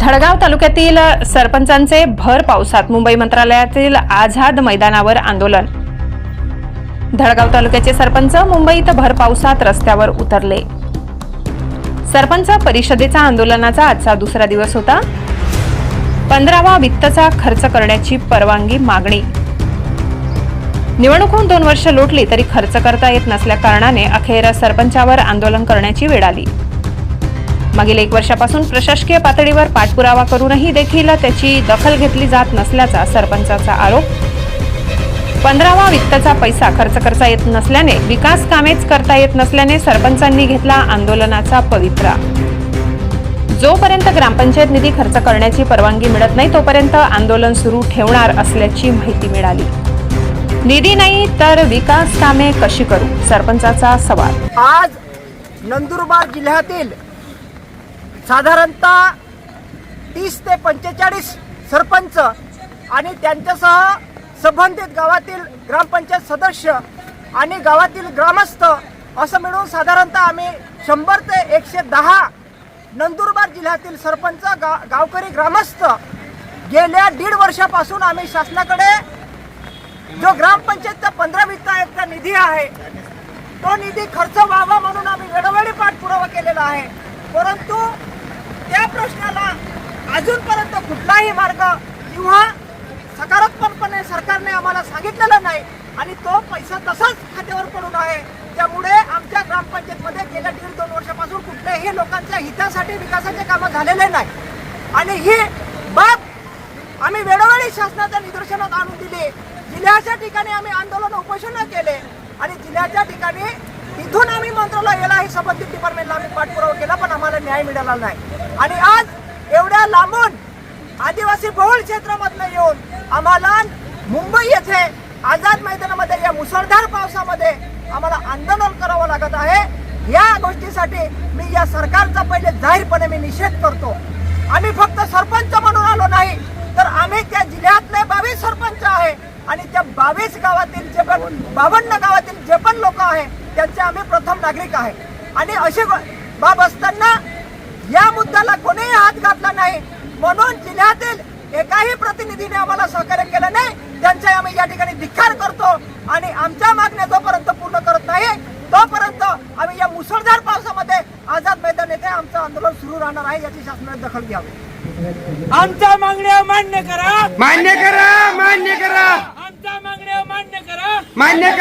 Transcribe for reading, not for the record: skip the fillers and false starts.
धडगाव तालुक्यातील सरपंचांचे भर पावसात मुंबई मंत्रालयातील आझाद मैदानावर आंदोलन। धडगाव तालुक्याचे सरपंच मुंबईत भर पावसात रस्त्यावर उतरले। सरपंच परिषदेचा आंदोलनाचा आजचा दुसरा दिवस होता। 15वा वित्तचा खर्च करण्याची परवानगी मागणी। निवडणूक होऊन 2 वर्ष लोटली तरी खर्च करता येत नसल्या कारणाने अखेर सरपंचावर आंदोलन करण्याची वेळ आली। मागील 1 वर्षापासून प्रशासकीय पातळीवर पाठपुरावा करूनही देखील त्याची दखल घेतली जात नसल्याचा सरपंचाचा आरोप। 15वा वित्तचा पैसा खर्च करता येत नसल्याने विकास कामेच करता येत नसल्याने सरपंचांनी घेतला आंदोलनाचा पवित्रा। जोपर्यंत ग्रामपंचायत निधी खर्च करण्याची परवानगी मिळत नाही तोपर्यंत आंदोलन सुरू ठेवणार असल्याची माहिती मिळाली। निधी नाही तर विकास कामे कशी करू, सरपंचाचा सवाल। आज नंदुरबार जिल्ह्यातील साधारणतः 30 ते 45 सरपंच आणि त्यांच्यासह संबंधित गावातील ग्रामपंचायत सदस्य आणि गावातील ग्रामस्थ असं मिळून साधारणतः आम्ही 100 ते 110 नंदुरबार जिल्ह्यातील सरपंच गावकरी ग्रामस्थ गेल्या 1.5 वर्षापासून आम्ही शासनाकडे जो ग्रामपंचायतचा 15 वित्त आयोगचा निधी आहे तो निधी खर्च व्हावा म्हणून आम्ही वेळोवेळी पाठपुरावा केलेला आहे, परंतु त्या प्रश्नाला अजूनपर्यंत कुठलाही मार्ग किंवा सकारात्मकपणे सरकारने आम्हाला सांगितलेला नाही आणि तो पैसा तसाच खात्यावर पडून आहे। त्यामुळे आमच्या ग्रामपंचायतमध्ये गेल्या 1.5-2 वर्षापासून कुठल्याही लोकांच्या हितासाठी विकासाचे कामं झालेले नाही आणि ही बाब आम्ही वेळोवेळी शासनाच्या निदर्शनात आणून दिली। जिल्ह्याच्या ठिकाणी आम्ही आंदोलन उपोषण केले आणि जिल्ह्याच्या ठिकाणी इथून आम्ही मंत्रालयाला संबंधित डिपार्टमेंटला आम्ही पाठपुरावा केला, पण आम्हाला न्याय मिळाला नाही। आणि आज एवढ्या लांबून आदिवासी बहुल क्षेत्रामधनं येऊन आम्हाला मुंबई येथे आझाद मैदानामध्ये या मुसळधार पावसामध्ये आम्हाला आंदोलन करावं लागत आहे। या गोष्टीसाठी मी या सरकारचा पहिले जाहीरपणे मी निषेध करतो। आम्ही फक्त सरपंच म्हणून आलो नाही तर आम्ही त्या जिल्ह्यातले 22 सरपंच आहे आणि त्या 22 गावातील जे 52 गावातील जे पण लोक आहे त्यांचे आम्ही प्रथम नागरिक आहे आणि अशी बाब असताना या मुद्द्याला कोणीही हात घातला नाही म्हणून जिल्ह्यातील एकाही प्रतिनिधीने आम्हाला सहकार्य केलं नाही, त्यांचा आम्ही या ठिकाणी धिक्कार करतो आणि आमच्या मागण्या जोपर्यंत पूर्ण करत नाही तोपर्यंत आम्ही या मुसळधार पावसामध्ये आझाद मैदान येथे आमचं आंदोलन सुरू राहणार आहे, याची शासनाने दखल घ्यावी। आमच्या मागण्या मान्य करा, मान्य करा, मान्य करा, आमच्या मागण्या मान्य करा, मान्य करा।